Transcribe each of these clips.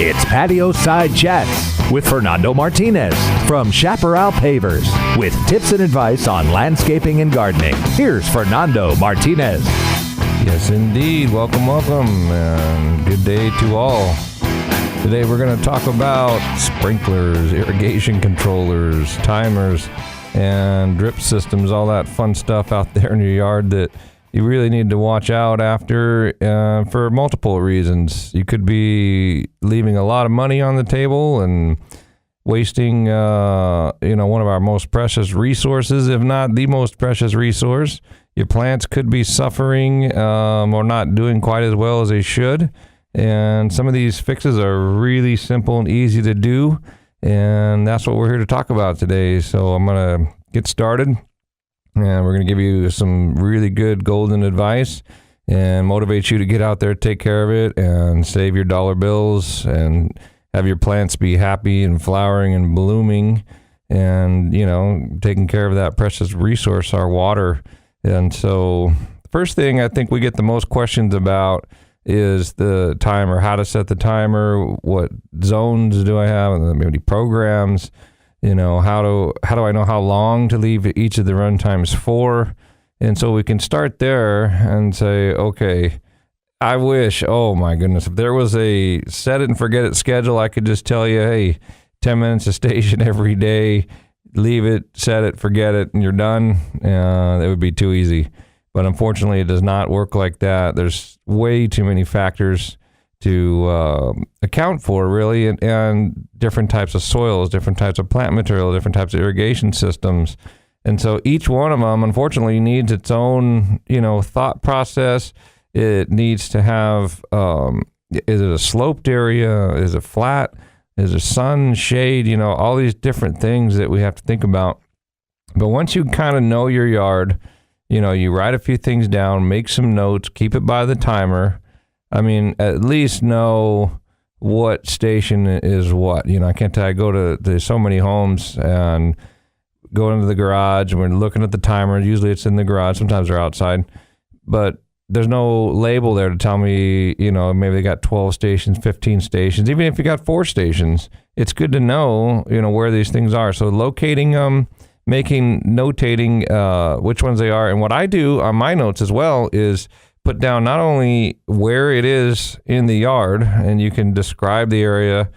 It's Patio Side Chats with Fernando Martinez from Chaparral Pavers with tips and advice on landscaping and gardening. Here's Fernando Martinez. Yes, indeed. Welcome, and good day to all. Today we're going to talk about sprinklers, irrigation controllers, timers, and drip systems, all that fun stuff out there in your yard that you really need to watch out after for multiple reasons. You could be leaving a lot of money on the table and wasting, one of our most precious resources, if not the most precious resource. Your plants could be suffering or not doing quite as well as they should. And some of these fixes are really simple and easy to do. And that's what we're here to talk about today. So I'm going to get started. And we're going to give you some really good golden advice and motivate you to get out there, take care of it, and save your dollar bills and have your plants be happy and flowering and blooming and, taking care of that precious resource, our water. And so the first thing I think we get the most questions about is the timer, how to set the timer, what zones do I have, and maybe programs. How do I know how long to leave each of the run times for? And so we can start there and say, okay, I wish, oh my goodness, if there was a set it and forget it schedule, I could just tell you, hey, 10 minutes a station every day, leave it, set it, forget it, and you're done. That would be too easy. But unfortunately, it does not work like that. There's way too many factors to account for, really, and different types of soils, different types of plant material, different types of irrigation systems. And so each one of them, unfortunately, needs its own, thought process. It needs to have, is it a sloped area? Is it flat? Is it sun, shade? All these different things that we have to think about. But once you kind of know your yard, you write a few things down, make some notes, keep it by the timer. At least know what station is what. I can't tell. I go to so many homes and go into the garage and we're looking at the timer. Usually it's in the garage. Sometimes they're outside. But there's no label there to tell me, maybe they got 12 stations, 15 stations. Even if you got 4 stations, it's good to know, where these things are. So locating them, notating which ones they are. And what I do on my notes as well is put down not only where it is in the yard, and you can describe the area,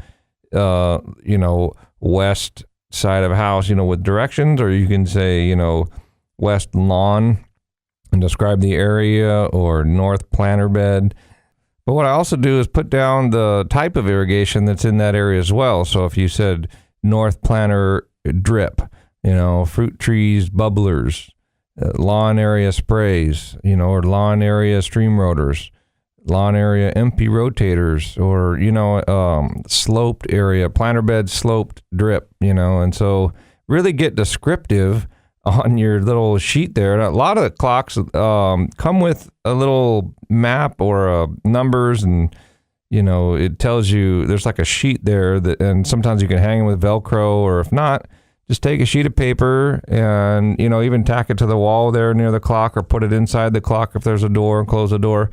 west side of house, with directions, or you can say, west lawn and describe the area, or north planter bed. But what I also do is put down the type of irrigation that's in that area as well. So if you said north planter drip, fruit trees, bubblers, lawn area sprays, or lawn area stream rotors, lawn area MP rotators, or, sloped area, planter bed sloped drip, and so really get descriptive on your little sheet there. And a lot of the clocks come with a little map or numbers, and, it tells you there's like a sheet there that, and sometimes you can hang it with Velcro, or if not, just take a sheet of paper and, even tack it to the wall there near the clock, or put it inside the clock if there's a door, and close the door.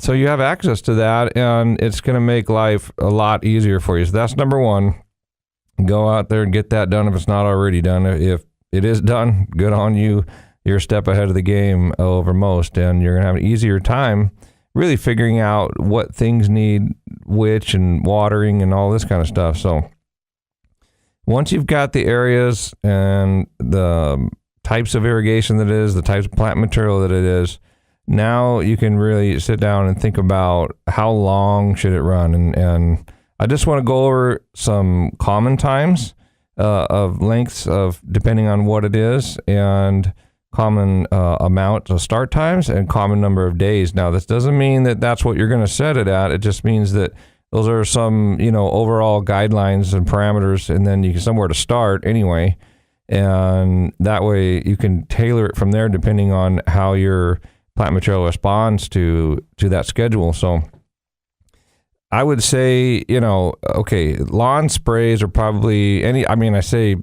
So you have access to that, and it's going to make life a lot easier for you. So that's number one. Go out there and get that done if it's not already done. If it is done, good on you. You're a step ahead of the game over most, and you're going to have an easier time really figuring out what things need which, and watering and all this kind of stuff. So once you've got the areas and the types of irrigation that it is, the types of plant material that it is, now you can really sit down and think about how long should it run. And I just want to go over some common times of lengths of depending on what it is, and common amount of start times and common number of days. Now, this doesn't mean that that's what you're going to set it at. It just means that those are some, overall guidelines and parameters, and then you can somewhere to start anyway. And that way you can tailor it from there depending on how your plant material responds to that schedule. So I would say, okay, lawn sprays are probably I say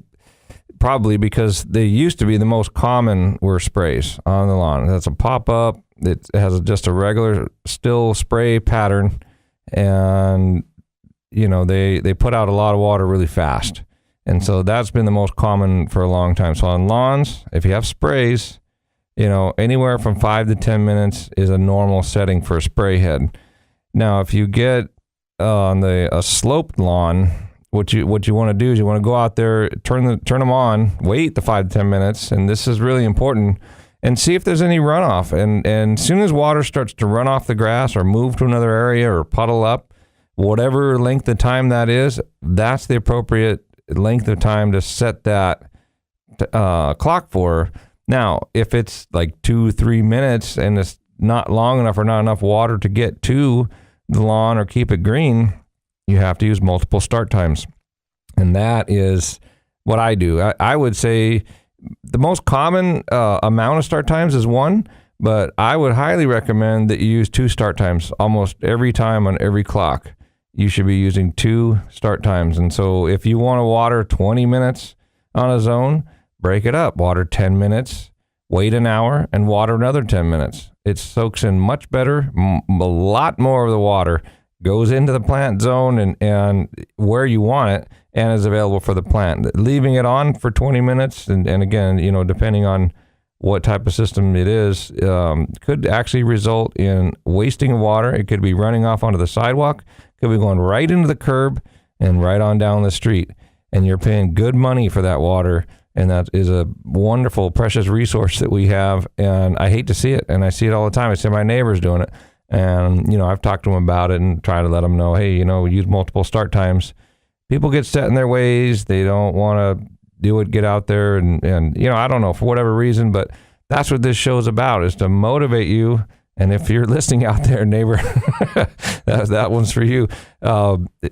probably because they used to be the most common were sprays on the lawn. That's a pop-up. It has just a regular still spray pattern, and they put out a lot of water really fast. And so that's been the most common for a long time. So on lawns, if you have sprays, anywhere from 5 to 10 minutes is a normal setting for a spray head. Now, if you get on a sloped lawn, what you want to do is you want to go out there, turn them on, wait the 5 to 10 minutes, and this is really important, and see if there's any runoff. And as soon as water starts to run off the grass or move to another area or puddle up, whatever length of time that is, that's the appropriate length of time to set that clock for. Now, if it's like 2-3 minutes and it's not long enough or not enough water to get to the lawn or keep it green, you have to use multiple start times. And that is what I do. I would say the most common amount of start times is 1, but I would highly recommend that you use 2 start times almost every time on every clock. You should be using 2 start times. And so if you want to water 20 minutes on a zone, break it up. Water 10 minutes, wait an hour, and water another 10 minutes. It soaks in much better. A lot more of the water goes into the plant zone and where you want it and is available for the plant. Leaving it on for 20 minutes, and again, depending on what type of system it is, could actually result in wasting of water. It could be running off onto the sidewalk, could be going right into the curb and right on down the street. And you're paying good money for that water. And that is a wonderful, precious resource that we have. And I hate to see it. And I see it all the time. I see my neighbors doing it. And, I've talked to them about it and try to let them know, hey, use multiple start times. People get set in their ways. They don't want to do it, get out there. And I don't know, for whatever reason, but that's what this show's about, is to motivate you. And if you're listening out there, neighbor, that one's for you.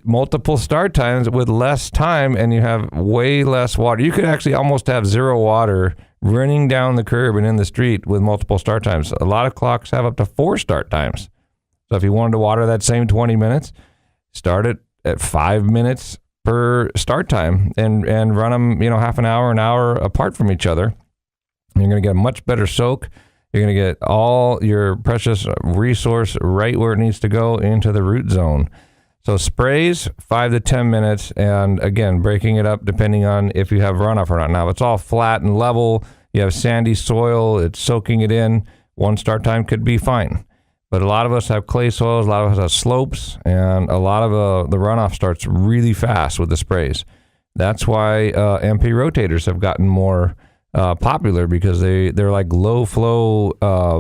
Multiple start times with less time, and you have way less water. You could actually almost have zero water running down the curb and in the street with multiple start times. A lot of clocks have up to 4 start times. So if you wanted to water that same 20 minutes, start it at 5 minutes per start time and run them, half an hour apart from each other. You're going to get a much better soak. You're going to get all your precious resource right where it needs to go, into the root zone. So sprays, 5 to 10 minutes, and again, breaking it up depending on if you have runoff or not. Now, if it's all flat and level, you have sandy soil, it's soaking it in, 1 start time could be fine. But a lot of us have clay soils, a lot of us have slopes, and a lot of the runoff starts really fast with the sprays. That's why MP rotators have gotten more popular, because they're like low flow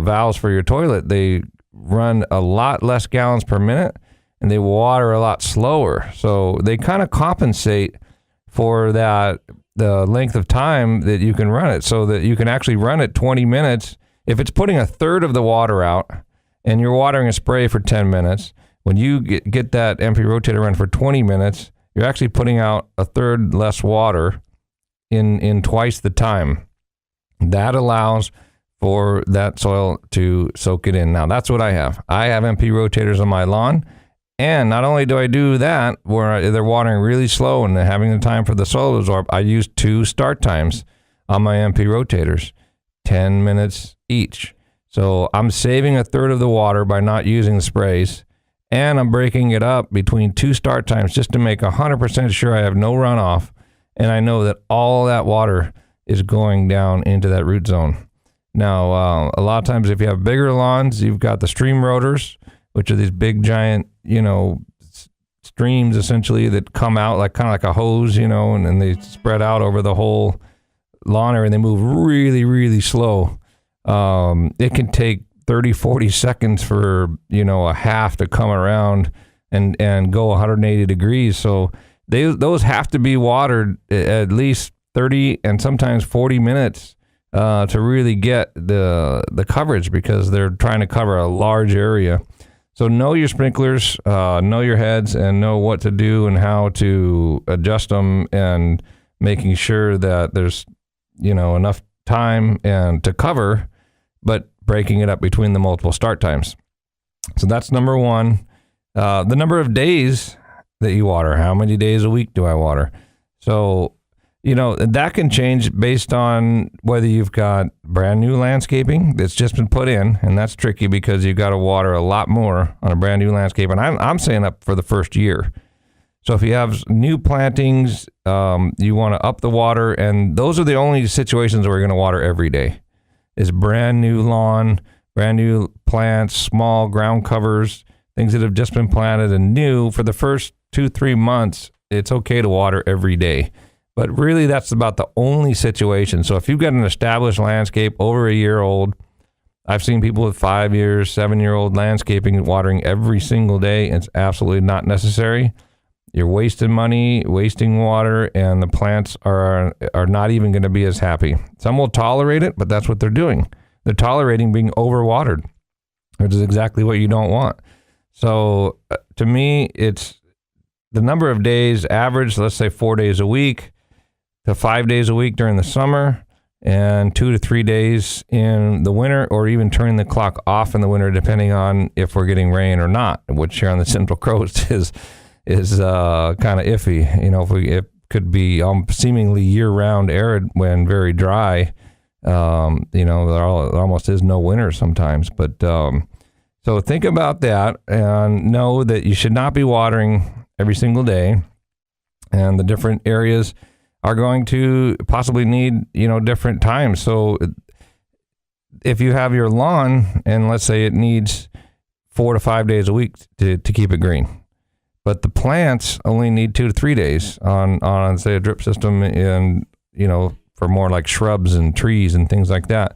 valves for your toilet. They run a lot less gallons per minute and they water a lot slower. So they kind of compensate for the length of time that you can run it, so that you can actually run it 20 minutes. If it's putting a third of the water out and you're watering a spray for 10 minutes, when you get that MP rotator run for 20 minutes, you're actually putting out a third less water in twice the time. That allows for that soil to soak it in. Now, that's what I have. I have MP rotators on my lawn, and not only do I do that, where they're watering really slow and having the time for the soil to absorb, I use 2 start times on my MP rotators, 10 minutes each. So I'm saving a third of the water by not using the sprays, and I'm breaking it up between 2 start times just to make 100% sure I have no runoff. And I know that all that water is going down into that root zone. Now, a lot of times if you have bigger lawns, you've got the stream rotors, which are these big giant, streams essentially that come out kind of like a hose, and then they spread out over the whole lawn area, and they move really, really slow. It can take 30, 40 seconds for, a half to come around and go 180 degrees. So those have to be watered at least 30 and sometimes 40 minutes to really get the coverage, because they're trying to cover a large area. So know your sprinklers, know your heads, and know what to do and how to adjust them, and making sure that there's enough time and to cover, but breaking it up between the multiple start times. So that's number 1. The number of days that you water. How many days a week do I water? So, that can change based on whether you've got brand new landscaping that's just been put in, and that's tricky because you've got to water a lot more on a brand new landscape. And I'm saying up for the first year. So if you have new plantings, you want to up the water, and those are the only situations where you're going to water every day. Is brand new lawn, brand new plants, small ground covers, things that have just been planted and new. For the first 2-3 months, it's okay to water every day. But really, that's about the only situation. So if you've got an established landscape over a year old, I've seen people with 5 years, 7-year-old landscaping watering every single day. It's absolutely not necessary. You're wasting money, wasting water, and the plants are not even going to be as happy. Some will tolerate it, but that's what they're doing. They're tolerating being overwatered, which is exactly what you don't want. So to me, it's the number of days average, let's say 4 days a week to 5 days a week during the summer, and 2 to 3 days in the winter, or even turning the clock off in the winter, depending on if we're getting rain or not, which here on the Central Coast is kind of iffy. You know, it could be seemingly year-round arid when very dry. You know, there almost is no winter sometimes. But so think about that and know that you should not be watering every single day. And the different areas are going to possibly need, you know, different times. So if you have your lawn and let's say it needs 4 to 5 days a week to keep it green, but the plants only need 2 to 3 days on say a drip system, and you know, for more like shrubs and trees and things like that,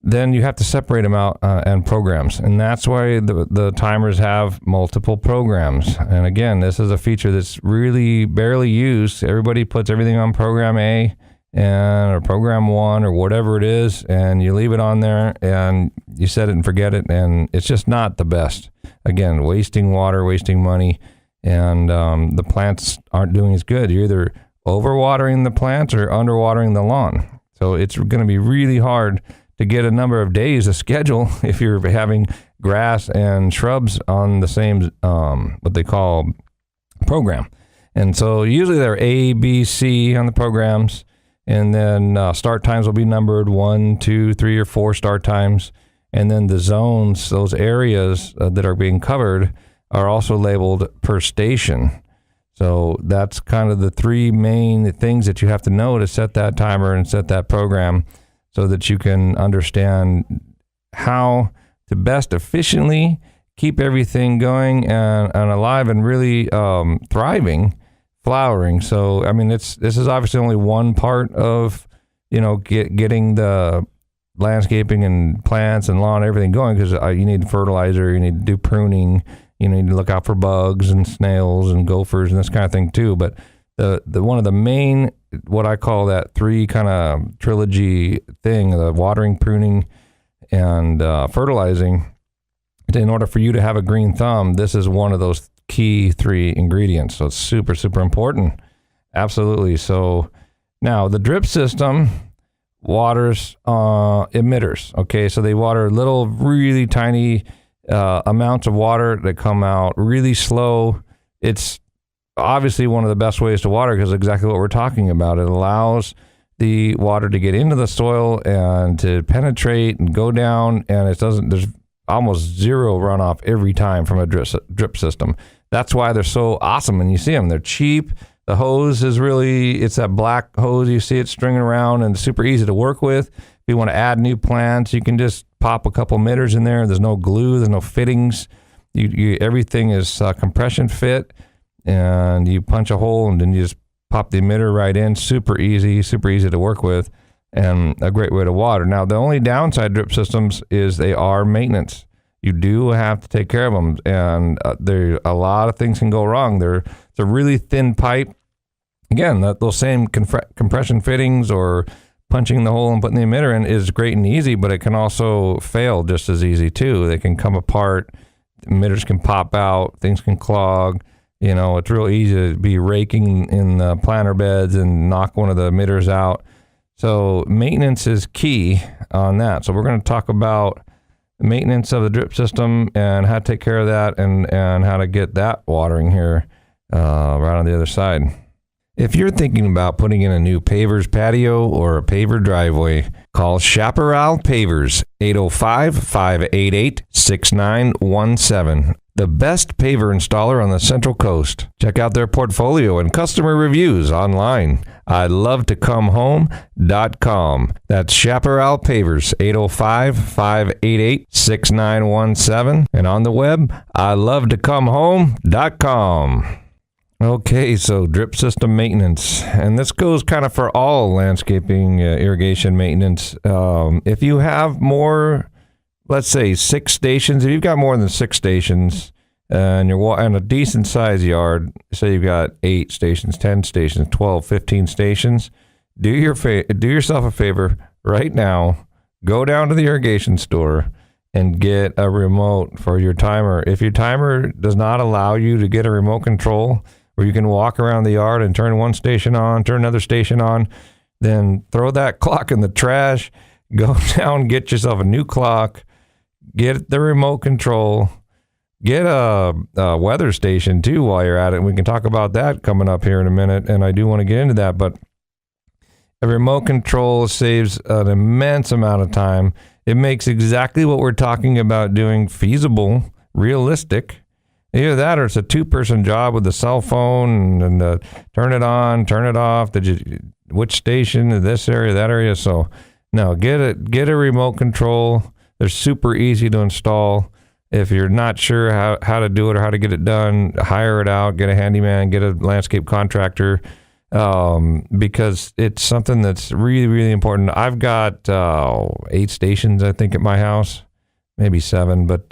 then you have to separate them out and programs. And that's why the timers have multiple programs. And again, this is a feature that's really barely used. Everybody puts everything on program A or program 1 or whatever it is, and you leave it on there and you set it and forget it, and it's just not the best. Again, wasting water, wasting money, and the plants aren't doing as good. You're either overwatering the plants or underwatering the lawn. So it's going to be really hard to get a number of days to schedule if you're having grass and shrubs on the same, what they call program. And so usually they're A, B, C on the programs, and then start times will be numbered 1, 2, 3, or 4 start times. And then the zones, those areas that are being covered, are also labeled per station. So that's kind of the 3 main things that you have to know to set that timer and set that program, so that you can understand how to best efficiently keep everything going and alive and really thriving, flowering. So, I mean, this is obviously only one part of, you know, getting the landscaping and plants and lawn, everything going, because you need fertilizer, you need to do pruning, you need to look out for bugs and snails and gophers and this kind of thing too. But the one of the main, what I call that 3 kind of trilogy thing, the watering, pruning, and fertilizing, in order for you to have a green thumb, this is one of those key 3 ingredients. So it's super, super important. Absolutely. So now the drip system waters emitters. Okay, so they water little, really tiny amounts of water that come out really slow. It's obviously one of the best ways to water because exactly what we're talking about. It allows the water to get into the soil and to penetrate and go down, and there's almost zero runoff every time from a drip system. That's why they're so awesome, and you see them. They're cheap. The hose is it's that black hose. You see it stringing around and super easy to work with. If you want to add new plants, you can just pop a couple emitters in there. There's no glue. There's no fittings. Everything is compression fit, and you punch a hole and then you just pop the emitter right in. Super easy to work with, and a great way to water. Now, the only downside drip systems is they are maintenance. You do have to take care of them, and a lot of things can go wrong. It's a really thin pipe. Again, those same compression fittings or punching the hole and putting the emitter in is great and easy, but it can also fail just as easy too. They can come apart, emitters can pop out, things can clog. You know, it's real easy to be raking in the planter beds and knock one of the emitters out. So maintenance is key on that. So we're going to talk about maintenance of the drip system and how to take care of that, and how to get that watering here right on the other side. If you're thinking about putting in a new paver's patio or a paver driveway, call Chaparral Pavers, 805-588-6917. The best paver installer on the Central Coast. Check out their portfolio and customer reviews online. ILoveToComeHome.com. That's Chaparral Pavers, 805-588-6917. And on the web, ILoveToComeHome.com. Okay, so drip system maintenance. And this goes kind of for all landscaping, irrigation maintenance. If you have more, let's say 6 stations, if you've got more than 6 stations and you're in a decent size yard, say you've got 8 stations, 10 stations, 12, 15 stations, do yourself a favor right now, go down to the irrigation store and get a remote for your timer. If your timer does not allow you to get a remote control where you can walk around the yard and turn one station on, turn another station on, then throw that clock in the trash, go down, get yourself a new clock, get the remote control, get a weather station too while you're at it. We can talk about that coming up here in a minute, and I do want to get into that, but a remote control saves an immense amount of time. It makes exactly what we're talking about doing feasible, realistic. Either that or it's a 2-person job with a cell phone and turn it on, turn it off. Which station in this area, that area? So no, get a remote control. They're super easy to install. If you're not sure how to do it or how to get it done, hire it out, get a handyman, get a landscape contractor, because it's something that's really, really important. I've got 8 stations, I think, at my house. Maybe 7, but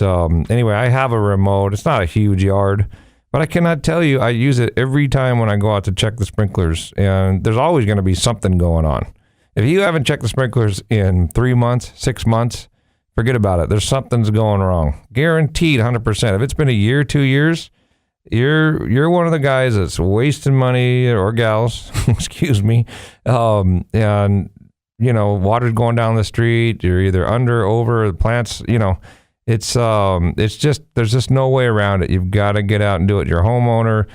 anyway, I have a remote. It's not a huge yard, but I cannot tell you, I use it every time when I go out to check the sprinklers, and there's always going to be something going on. If you haven't checked the sprinklers in 3 months, 6 months, forget about it. There's something's going wrong. Guaranteed 100%. If it's been a year, 2 years, you're one of the guys that's wasting money, or gals, excuse me, and water's going down the street. You're either under, over the plants. It's just, there's just no way around it. You've got to get out and do it. You're a homeowner.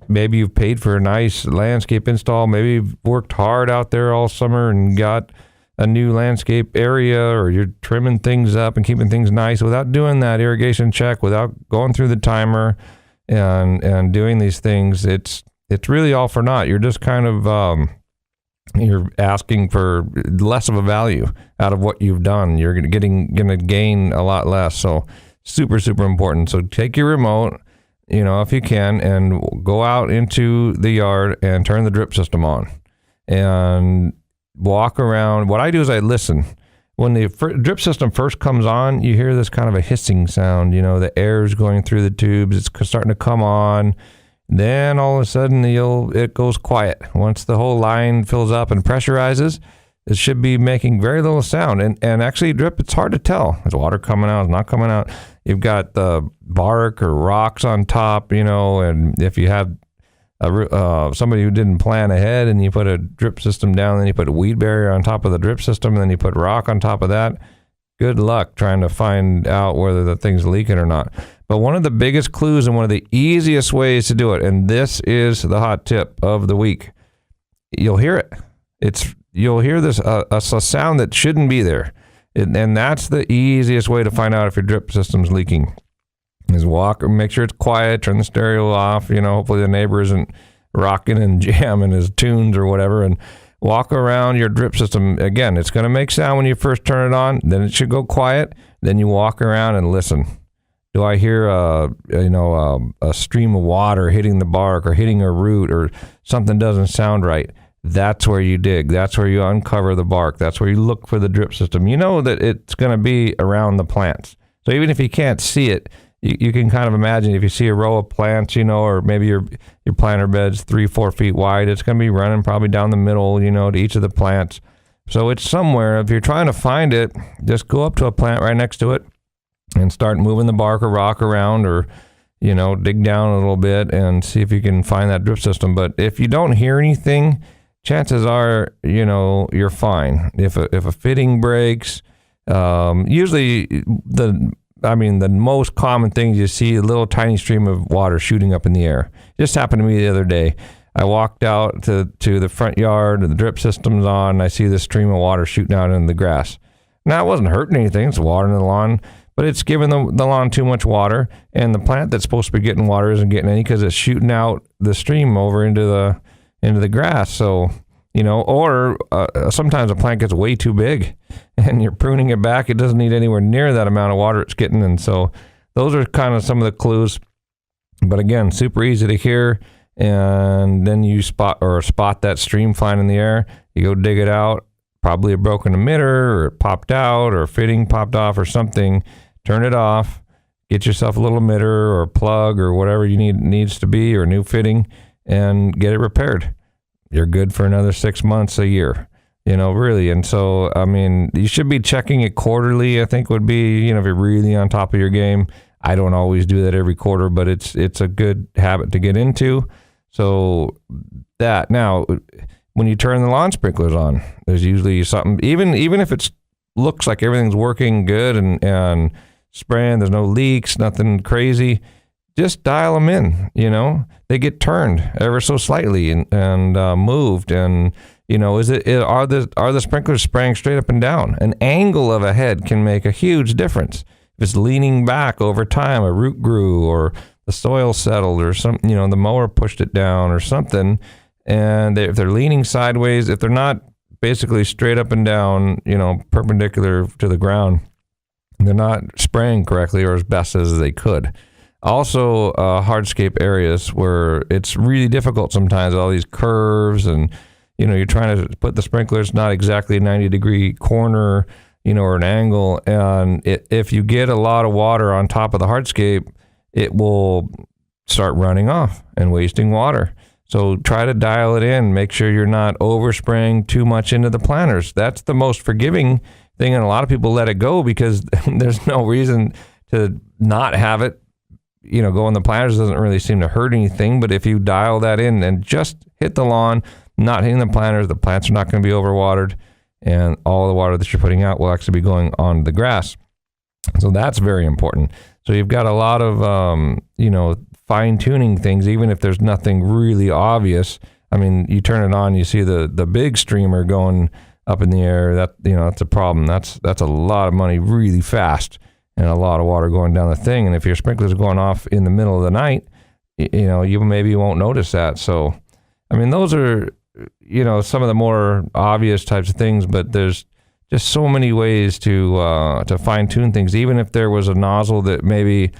Maybe you've paid for a nice landscape install. Maybe you've worked hard out there all summer and got a new landscape area, or you're trimming things up and keeping things nice without doing that irrigation check, without going through the timer and doing these things. It's really all for naught. You're just kind of, you're asking for less of a value out of what you've done. You're going to gain a lot less. So super, super important. So take your remote, if you can, and go out into the yard and turn the drip system on and walk around. What I do is I listen. When the drip system first comes on, you hear this kind of a hissing sound. The air's going through the tubes. It's starting to come on. Then all of a sudden it goes quiet. Once the whole line fills up and pressurizes, it should be making very little sound. And actually drip, it's hard to tell. Is water coming out? Is not coming out? You've got the bark or rocks on top, and if you have somebody who didn't plan ahead and you put a drip system down, then you put a weed barrier on top of the drip system, and then you put rock on top of that, good luck trying to find out whether the thing's leaking or not. But one of the biggest clues and one of the easiest ways to do it, and this is the hot tip of the week, you'll hear it. You'll hear this a sound that shouldn't be there, and that's the easiest way to find out if your drip system's leaking. Is walk, make sure it's quiet, turn the stereo off. Hopefully the neighbor isn't rocking and jamming his tunes or whatever, and walk around your drip system. Again, it's going to make sound when you first turn it on. Then it should go quiet. Then you walk around and listen. Do I hear a stream of water hitting the bark or hitting a root, or something doesn't sound right? That's where you dig. That's where you uncover the bark. That's where you look for the drip system. You know that it's going to be around the plants. So even if you can't see it, you can kind of imagine if you see a row of plants, or maybe your planter bed's 3-4 feet wide, it's going to be running probably down the middle, to each of the plants. So it's somewhere. If you're trying to find it, just go up to a plant right next to it and start moving the bark or rock around, or dig down a little bit and see if you can find that drip system. But if you don't hear anything, chances are you're fine. If a fitting breaks, usually the most common thing is you see a little tiny stream of water shooting up in the air. Just happened to me the other day. I walked out to the front yard and the drip system's on. And I see this stream of water shooting out into the grass. Now, it wasn't hurting anything. It's watering the lawn, but it's giving the lawn too much water. And the plant that's supposed to be getting water isn't getting any because it's shooting out the stream over into the grass. So, or sometimes a plant gets way too big and you're pruning it back. It doesn't need anywhere near that amount of water it's getting. And so those are kind of some of the clues. But again, super easy to hear. And then you spot that stream flying in the air. You go dig it out. Probably a broken emitter, or it popped out, or a fitting popped off, or something. Turn it off. Get yourself a little emitter or a plug or whatever needs to be, or a new fitting, and get it repaired. You're good for another 6 months, a year. Really. And so, I mean, you should be checking it quarterly. I think would be, if you're really on top of your game. I don't always do that every quarter, but it's a good habit to get into. So that now, when you turn the lawn sprinklers on, there's usually something, even if it looks like everything's working good and spraying, there's no leaks, nothing crazy, just dial them in. They get turned ever so slightly and moved. And, are the sprinklers spraying straight up and down? An angle of a head can make a huge difference. If it's leaning back over time, a root grew, or the soil settled, or something, the mower pushed it down or something. And if they're leaning sideways, if they're not basically straight up and down, perpendicular to the ground, they're not spraying correctly or as best as they could. Also, hardscape areas where it's really difficult sometimes, all these curves, and, you're trying to put the sprinklers not exactly a 90-degree corner, or an angle. And if you get a lot of water on top of the hardscape, it will start running off and wasting water. So try to dial it in. Make sure you're not overspraying too much into the planters. That's the most forgiving thing, and a lot of people let it go because there's no reason to not have it. Go in the planters doesn't really seem to hurt anything, but if you dial that in and just hit the lawn, not hitting the planters, the plants are not going to be overwatered, and all the water that you're putting out will actually be going on the grass. So that's very important. So you've got a lot of, fine-tuning things, even if there's nothing really obvious. I mean, you turn it on, you see the big streamer going up in the air. That's a problem. That's a lot of money really fast, and a lot of water going down the thing. And if your sprinklers are going off in the middle of the night, you maybe won't notice that. So, I mean, those are, some of the more obvious types of things, but there's just so many ways to fine-tune things. Even if there was a nozzle that maybe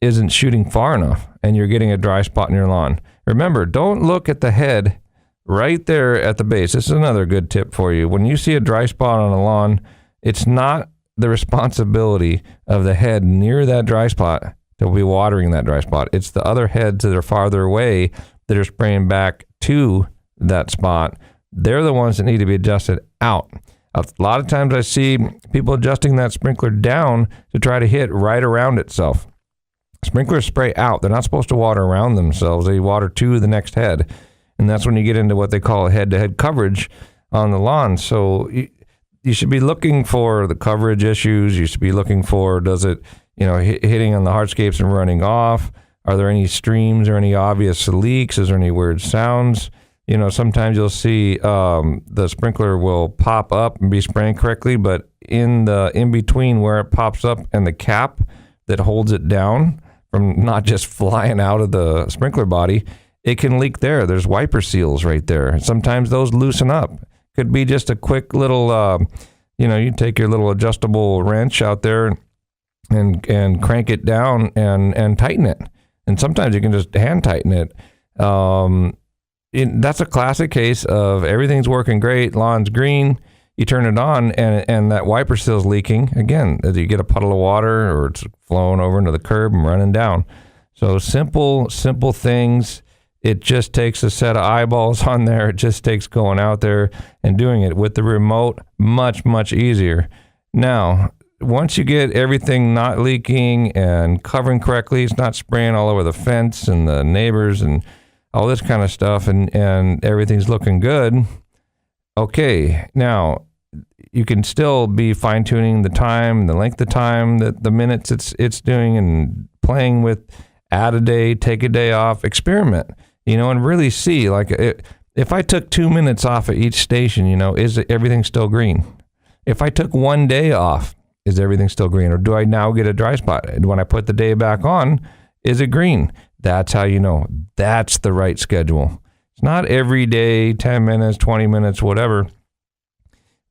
isn't shooting far enough and you're getting a dry spot in your lawn. Remember, don't look at the head right there at the base. This is another good tip for you. When you see a dry spot on a lawn, it's not the responsibility of the head near that dry spot to be watering that dry spot. It's the other heads that are farther away that are spraying back to that spot. They're the ones that need to be adjusted out. A lot of times I see people adjusting that sprinkler down to try to hit right around itself. Sprinklers spray out. They're not supposed to water around themselves. They water to the next head. And that's when you get into what they call a head-to-head coverage on the lawn. So you should be looking for the coverage issues. You should be looking for, does it, hitting on the hardscapes and running off? Are there any streams or any obvious leaks? Is there any weird sounds? Sometimes you'll see the sprinkler will pop up and be spraying correctly, but in between where it pops up and the cap that holds it down from not just flying out of the sprinkler body, it can leak there. There's wiper seals right there. Sometimes those loosen up. Could be just a quick little, you take your little adjustable wrench out there and crank it down and tighten it. And sometimes you can just hand tighten it. That's a classic case of everything's working great, lawn's green, you turn it on and that wiper seal's leaking. Again, you get a puddle of water or it's flowing over into the curb and running down. So simple things. It just takes a set of eyeballs on there. It just takes going out there and doing it with the remote. Much, much easier. Now, once you get everything not leaking and covering correctly, it's not spraying all over the fence and the neighbors and all this kind of stuff, and everything's looking good. Okay, now you can still be fine-tuning the time, the length of time, the minutes it's doing, and playing with add a day, take a day off, experiment. and really see, like, if I took 2 minutes off at each station, is everything still green? If I took 1 day off, is everything still green? Or do I now get a dry spot? And when I put the day back on, is it green? That's how you know. That's the right schedule. It's not every day, 10 minutes, 20 minutes, whatever.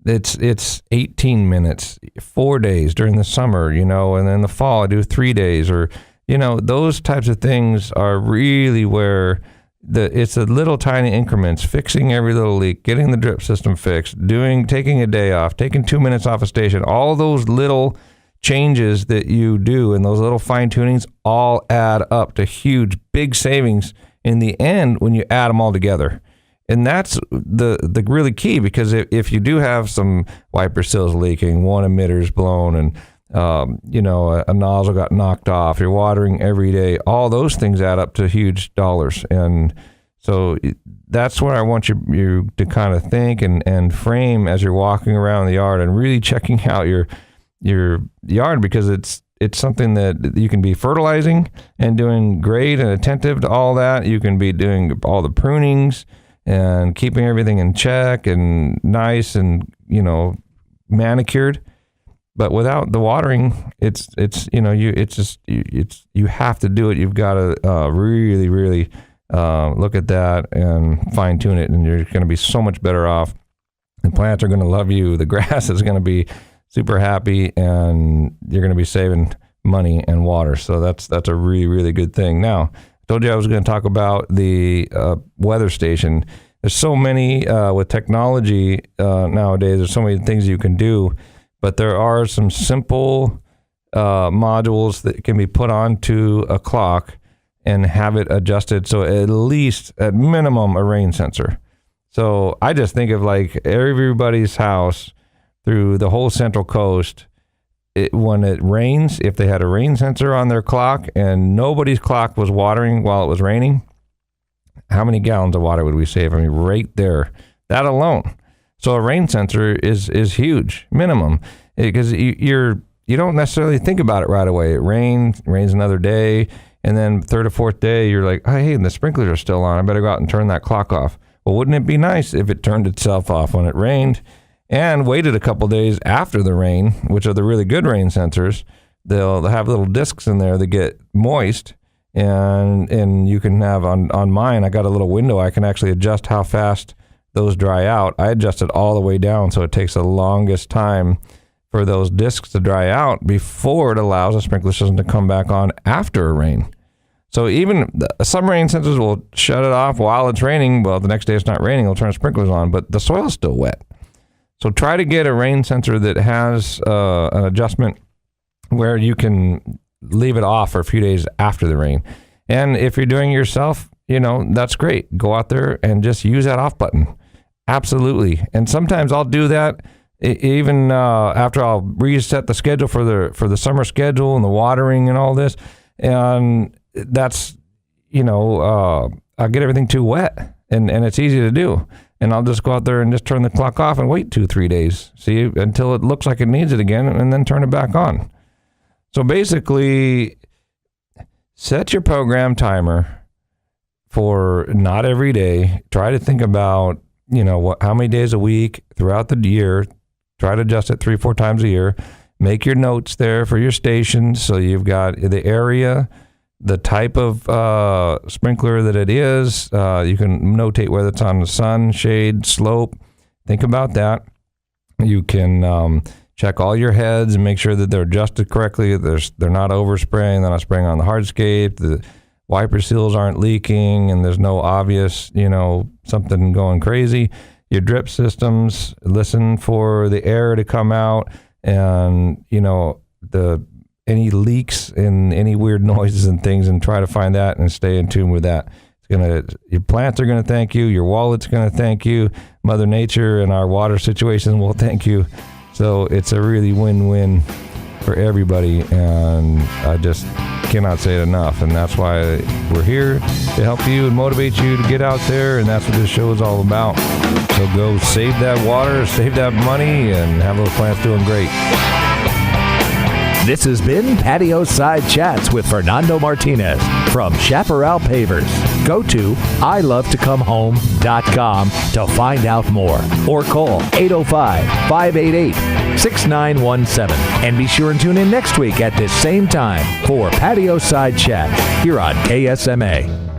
It's 18 minutes, 4 days during the summer, and then the fall I do 3 days, or, those types of things are really where it's the little tiny increments, fixing every little leak, getting the drip system fixed, taking a day off, taking 2 minutes off a station. All those little changes that you do and those little fine tunings all add up to huge, big savings in the end when you add them all together. And that's the really key, because if you do have some wiper seals leaking, one emitter's blown, and a nozzle got knocked off, you're watering every day, all those things add up to huge dollars. And so that's what I want you to kind of think and frame as you're walking around the yard and really checking out your yard, because it's something that you can be fertilizing and doing great and attentive to all that. You can be doing all the prunings and keeping everything in check and nice and, manicured. But without the watering, you have to do it. You've got to really, really look at that and fine tune it, and you're going to be so much better off. The plants are going to love you. The grass is going to be super happy, and you're going to be saving money and water. So that's a really, really good thing. Now, I told you I was going to talk about the weather station. There's so many with technology nowadays. There's so many things you can do. But there are some simple modules that can be put onto a clock and have it adjusted. So at minimum, a rain sensor. So I just think of like everybody's house through the whole Central Coast. When it rains, if they had a rain sensor on their clock and nobody's clock was watering while it was raining, how many gallons of water would we save? I mean, right there, that alone. So a rain sensor is huge, minimum, because you don't necessarily think about it right away. It rains another day, and then third or fourth day, you're like, hey, the sprinklers are still on. I better go out and turn that clock off. Well, wouldn't it be nice if it turned itself off when it rained and waited a couple days after the rain, which are the really good rain sensors? They'll have little discs in there that get moist, and you can have on mine, I got a little window. I can actually adjust how fast those dry out. I adjust it all the way down, so it takes the longest time for those discs to dry out before it allows the sprinkler system to come back on after a rain. So even some rain sensors will shut it off while it's raining. Well, the next day it's not raining, it'll turn the sprinklers on, but the soil's still wet. So try to get a rain sensor that has an adjustment where you can leave it off for a few days after the rain. And if you're doing it yourself, that's great. Go out there and just use that off button. Absolutely. And sometimes I'll do that even after I'll reset the schedule for the summer schedule and the watering and all this. And that's, I'll get everything too wet, and it's easy to do. And I'll just go out there and just turn the clock off and wait 2-3 days, see, until it looks like it needs it again, and then turn it back on. So basically, set your program timer for not every day. Try to think about, how many days a week throughout the year. Try to adjust it 3-4 times a year. Make your notes there for your stations. So you've got the area, the type of sprinkler that it is. You can notate whether it's on the sun, shade, slope. Think about that. You can check all your heads and make sure that they're adjusted correctly. They're not overspraying. They're not spraying on the hardscape. The wiper seals aren't leaking, and there's no obvious, something going crazy. Your drip systems, listen for the air to come out, and, any leaks and any weird noises and things, and try to find that and stay in tune with that. Your plants are going to thank you. Your wallet's going to thank you. Mother Nature and our water situation will thank you. So it's a really win-win for everybody, and I just cannot say it enough. And that's why we're here, to help you and motivate you to get out there, and that's what this show is all about. So go save that water, save that money, and have those plants doing great. This has been Patio Side Chats with Fernando Martinez from Chaparral Pavers. Go to ilovetocomehome.com to find out more or call 805-588-6917. And be sure and tune in next week at this same time for Patio Side Chats here on KSMA.